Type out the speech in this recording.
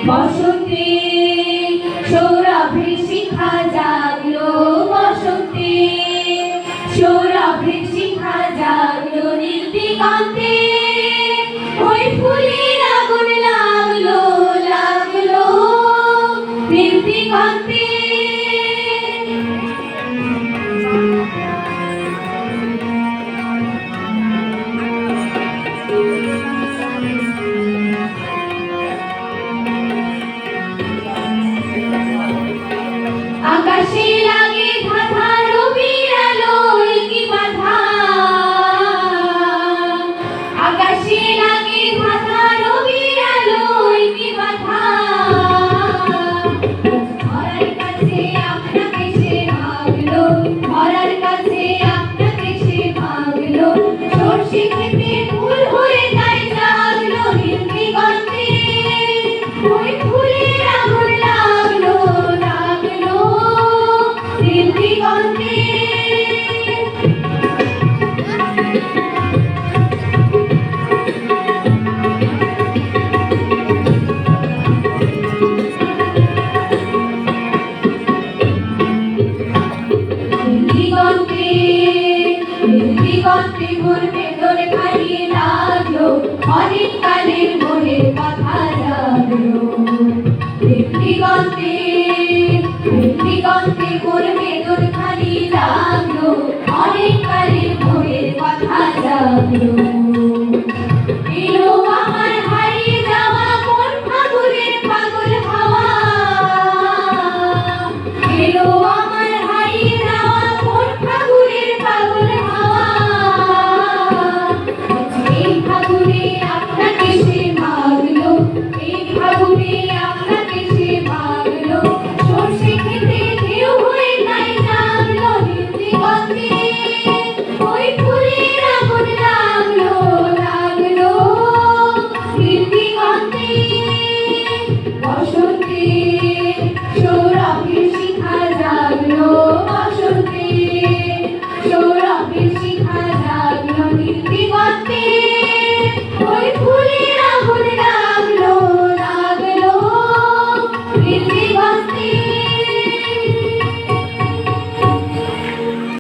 বসন্তে সৌরভের শিখা জাগলো, বসন্তে সৌরভের শিখা জাগলো, নীল দিগন্তে ওই ফুলের আগুন লাগলো, লাগলো নীল দিগন্তে। আকাশে লাগে ধাঁধা, রবির আলোয় কি বাধা, আকাশে লাগে ধাঁধা, রবির আলোয় কি বাধা। ধরার কাছে আপনাকে সে ভাগলো, ধরার কাছে আপনাকে সে ভাগলো, সরষে খেতে ফুল হয়ে যায় জাগলো, নীল দিগন্তে ওই ফুলের আগুন লাগলো, লাগলো নীল দিগন্তে। দিগন্তে দিগন্তে ঘুরবে তোর খাইয়ে লাগলো, অনেক কালের মনের কথা জাগলো। দিগন্তে দিগন্তে ঘুরবে তোর